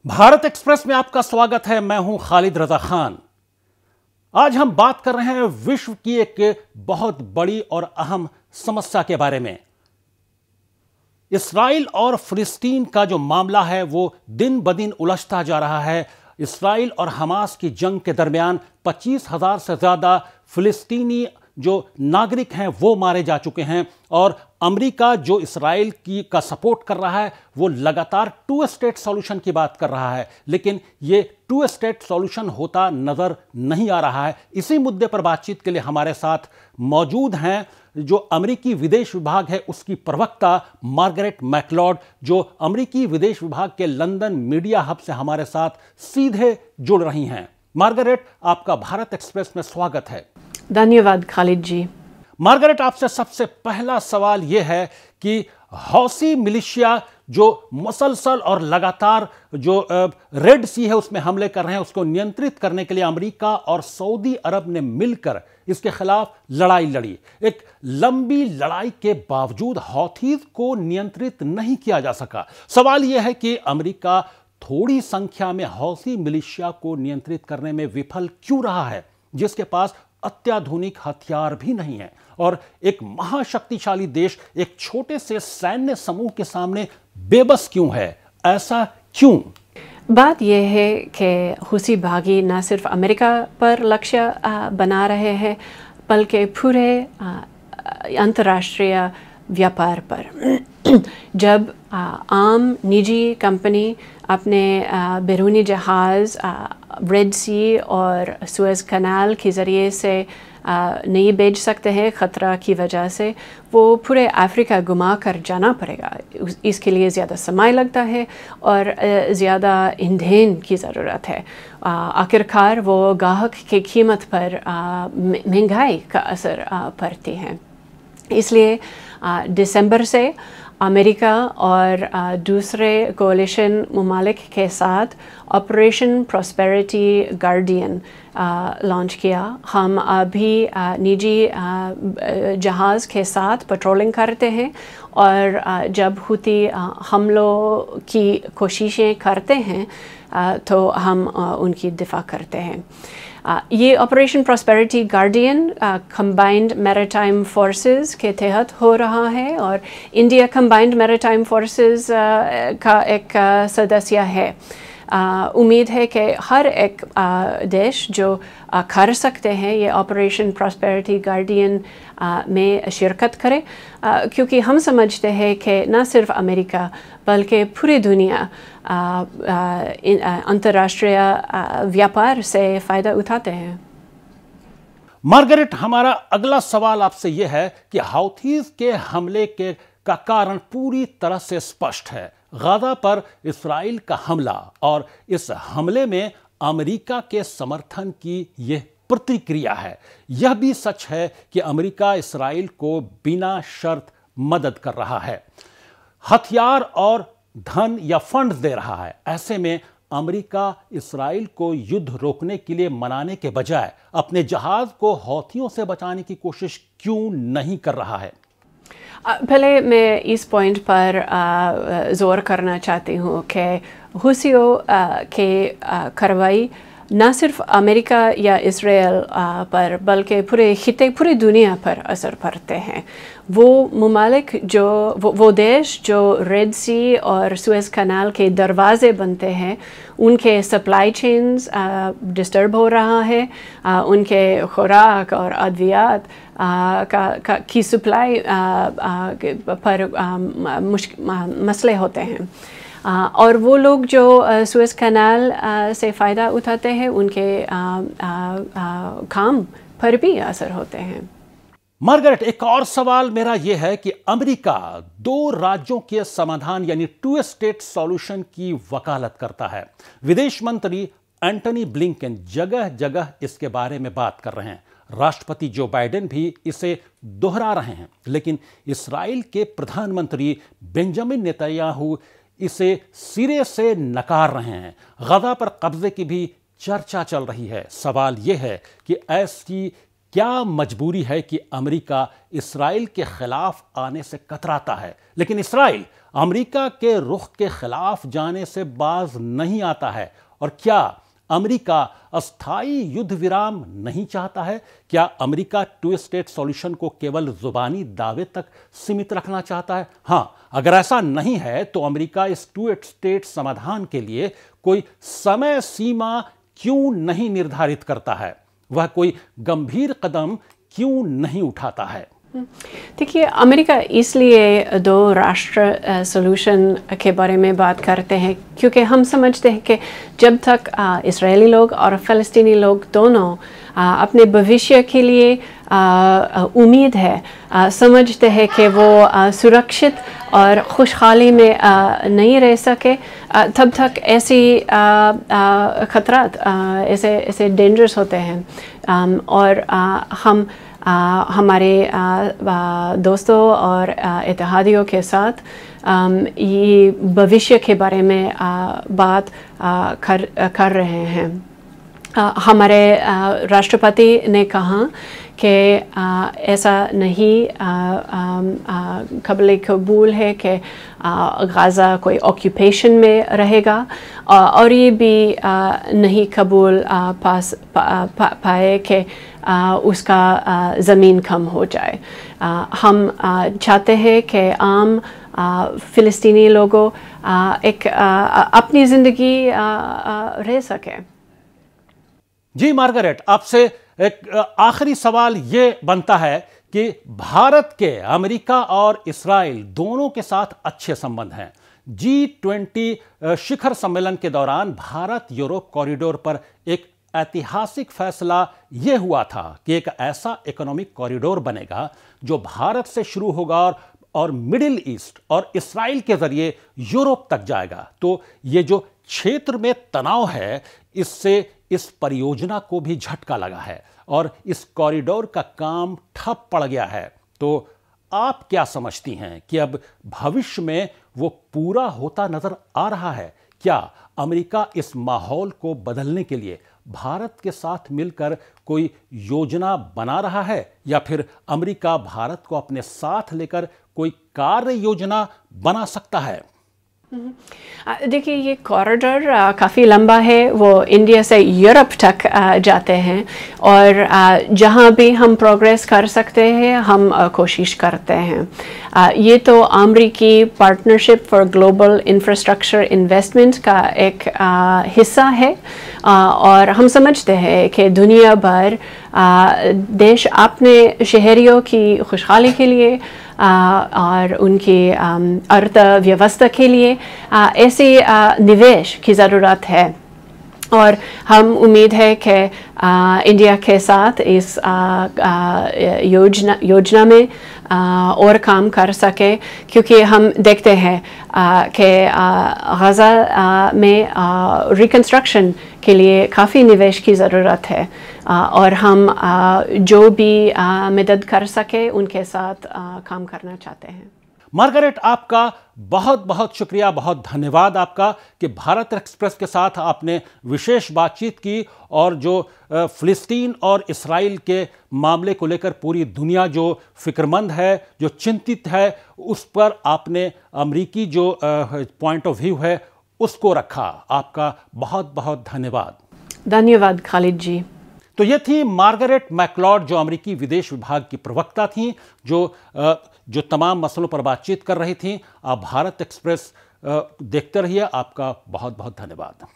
Bharat express में आपका स्वागत है। मैं हूं खालिद रजा खान। आज हम बात कर रहे हैं विश्व की एक बहुत बड़ी और अहम समस्या के बारे में। इसराइल और फिलिस्तीन का जो मामला है वो दिन ब दिन उलझता जा रहा है। इसराइल और हमास की जंग के दरमियान 25,000 से ज्यादा फिलिस्तीनी जो नागरिक हैं वो मारे जा चुके हैं और अमेरिका जो इसराइल का सपोर्ट कर रहा है वो लगातार टू स्टेट सॉल्यूशन की बात कर रहा है, लेकिन ये टू स्टेट सॉल्यूशन होता नजर नहीं आ रहा है। इसी मुद्दे पर बातचीत के लिए हमारे साथ मौजूद हैं जो अमेरिकी विदेश विभाग है उसकी प्रवक्ता मार्गरेट मैकलॉड, जो अमेरिकी विदेश विभाग के लंदन मीडिया हब से हमारे साथ सीधे जुड़ रही हैं। मार्गरेट, आपका भारत एक्सप्रेस में स्वागत है। धन्यवाद खालिद जी। मार्गरेट, आपसे सबसे पहला सवाल यह है कि हौसी मिलिशिया जो मुसलसल और लगातार जो रेड सी है उसमें हमले कर रहे हैं, उसको नियंत्रित करने के लिए अमेरिका और सऊदी अरब ने मिलकर इसके खिलाफ लड़ाई लड़ी। एक लंबी लड़ाई के बावजूद हौथीज को नियंत्रित नहीं किया जा सका। सवाल यह है कि अमेरिका थोड़ी संख्या में हौसी मिलिशिया को नियंत्रित करने में विफल क्यों रहा है, जिसके पास अत्याधुनिक हथियार भी नहीं है, और एक महाशक्तिशाली देश एक छोटे से सैन्य समूह के सामने बेबस क्यों है? ऐसा क्यों? बात यह है कि हुसी भागी न सिर्फ अमेरिका पर लक्ष्य बना रहे हैं बल्कि पूरे अंतर्राष्ट्रीय व्यापार पर। जब आम निजी कंपनी अपने बैरूनी जहाज़ रेड सी और सुएज़ कनाल के ज़रिए से नहीं भेज सकते हैं ख़तरा की वजह से, वो पूरे अफ्रीका घुमा कर जाना पड़ेगा। इसके लिए ज़्यादा समय लगता है और ज़्यादा ईंधन की ज़रूरत है। आखिरकार वो ग्राहक की कीमत पर महंगाई का असर पड़ती है। इसलिए दिसंबर से अमेरिका और दूसरे कोalition ममालिक के साथ ऑपरेशन प्रॉस्पेरिटी गार्डियन लॉन्च किया। हम अभी निजी जहाज़ के साथ पेट्रोलिंग करते हैं और जब हुती हमलों की कोशिशें करते हैं तो हम उनकी दिफा करते हैं। ये operation prosperity guardian combined maritime forces के तहत हो रहा है और इंडिया कंबाइंड मैरीटाइम फोर्सेस का एक सदस्य है। उम्मीद है कि हर एक देश जो कर सकते हैं ये ऑपरेशन प्रॉस्पेरिटी गार्डियन में शिरकत करे, क्योंकि हम समझते हैं कि न सिर्फ अमेरिका बल्कि पूरी दुनिया अंतर्राष्ट्रीय व्यापार से फ़ायदा उठाते हैं। मार्गरेट, हमारा अगला सवाल आपसे यह है कि हौथीज के हमले का कारण पूरी तरह से स्पष्ट है। गाजा पर इसराइल का हमला और इस हमले में अमेरिका के समर्थन की यह प्रतिक्रिया है। यह भी सच है कि अमेरिका इसराइल को बिना शर्त मदद कर रहा है, हथियार और धन या फंड दे रहा है। ऐसे में अमेरिका इसराइल को युद्ध रोकने के लिए मनाने के बजाय अपने जहाज को हौथियों से बचाने की कोशिश क्यों नहीं कर रहा है? पहले मैं इस पॉइंट पर जोर करना चाहती हूँ कि हुसियों के कार्रवाई न सिर्फ अमेरिका या इसराइल पर बल्कि पूरी दुनिया पर असर पड़ते हैं। वो ममालिक वो देश जो रेड सी और सुएज़ कनाल के दरवाजे बनते हैं, उनके सप्लाई चेन्स डिस्टर्ब हो रहा है, उनके खुराक और अद्वियात की सप्लाई पर मसले होते हैं। और वो लोग जो सुएज़ कनाल से फ़ायदा उठाते हैं उनके काम पर भी असर होते हैं। मार्गरेट, एक और सवाल मेरा यह है कि अमेरिका दो राज्यों के समाधान यानी टू स्टेट सॉल्यूशन की वकालत करता है। विदेश मंत्री एंटनी ब्लिंकन जगह जगह इसके बारे में बात कर रहे हैं। राष्ट्रपति जो बाइडेन भी इसे दोहरा रहे हैं, लेकिन इसराइल के प्रधानमंत्री बेंजामिन नेतन्याहू इसे सिरे से नकार रहे हैं। गाजा पर कब्जे की भी चर्चा चल रही है। सवाल यह है कि ऐसी क्या मजबूरी है कि अमेरिका इसराइल के खिलाफ आने से कतराता है, लेकिन इसराइल अमेरिका के रुख के खिलाफ जाने से बाज नहीं आता है? और क्या अमेरिका अस्थायी युद्ध विराम नहीं चाहता है? क्या अमेरिका टू स्टेट सॉल्यूशन को केवल जुबानी दावे तक सीमित रखना चाहता है? हाँ, अगर ऐसा नहीं है तो अमेरिका इस टू स्टेट समाधान के लिए कोई समय सीमा क्यों नहीं निर्धारित करता है? वह कोई गंभीर कदम क्यों नहीं उठाता है? देखिए, अमेरिका इसलिए दो राष्ट्र सॉल्यूशन के बारे में बात करते हैं क्योंकि हम समझते हैं कि जब तक इजरायली लोग और फ़लस्तीनी लोग दोनों अपने भविष्य के लिए उम्मीद है, समझते हैं कि वो सुरक्षित और खुशहाली में नहीं रह सके, तब तक ऐसी खतरात ऐसे डेंजरस होते हैं। और हम हमारे दोस्तों और इत्तेहादियों के साथ ये भविष्य के बारे में बात कर रहे हैं। हमारे राष्ट्रपति ने कहा कि ऐसा नहीं काबिल कबूल है कि गाज़ा कोई ऑक्यूपेशन में रहेगा, और ये भी नहीं कबूल पाए कि उसका ज़मीन कम हो जाए। हम चाहते हैं कि आम फ़िलिस्तीनी लोगों एक अपनी ज़िंदगी रह सके। जी मार्गरेट, आपसे एक आखिरी सवाल ये बनता है कि भारत के अमेरिका और इस्राइल दोनों के साथ अच्छे संबंध हैं। G20 शिखर सम्मेलन के दौरान भारत यूरोप कॉरिडोर पर एक ऐतिहासिक फैसला यह हुआ था कि एक ऐसा इकोनॉमिक कॉरिडोर बनेगा जो भारत से शुरू होगा और मिडिल ईस्ट और इस्राइल के जरिए यूरोप तक जाएगा। तो ये जो क्षेत्र में तनाव है, इससे इस परियोजना को भी झटका लगा है और इस कॉरिडोर का काम ठप पड़ गया है। तो आप क्या समझती हैं कि अब भविष्य में वो पूरा होता नजर आ रहा है? क्या अमेरिका इस माहौल को बदलने के लिए भारत के साथ मिलकर कोई योजना बना रहा है, या फिर अमेरिका भारत को अपने साथ लेकर कोई कार्य योजना बना सकता है? देखिए, ये कॉरिडोर काफ़ी लंबा है, वो इंडिया से यूरोप तक जाते हैं, और जहाँ भी हम प्रोग्रेस कर सकते हैं हम कोशिश करते हैं। ये तो अमेरिकी partnership for global infrastructure investment का एक हिस्सा है, और हम समझते हैं कि दुनिया भर देश अपने शहरियों की खुशहाली के लिए और उनकी अर्थव्यवस्था के लिए ऐसे निवेश की ज़रूरत है। और हम उम्मीद है कि इंडिया के साथ इस योजना में और काम कर सके, क्योंकि हम देखते हैं कि गाज़ा में रिकन्स्ट्रक्शन के लिए काफ़ी निवेश की ज़रूरत है, और हम जो भी मदद कर सके उनके साथ काम करना चाहते हैं। मार्गरेट, आपका बहुत बहुत शुक्रिया, बहुत धन्यवाद आपका कि भारत एक्सप्रेस के साथ आपने विशेष बातचीत की, और जो फ़िलिस्तीन और इस्राइल के मामले को लेकर पूरी दुनिया जो फिक्रमंद है, जो चिंतित है, उस पर आपने अमेरिकी जो पॉइंट ऑफ व्यू है उसको रखा। आपका बहुत बहुत धन्यवाद। धन्यवाद खालिद जी। तो ये थी मार्गरेट मैकलॉड, जो अमेरिकी विदेश विभाग की प्रवक्ता थी, जो तमाम मसलों पर बातचीत कर रही थी। आप भारत एक्सप्रेस देखते रहिए। आपका बहुत बहुत धन्यवाद।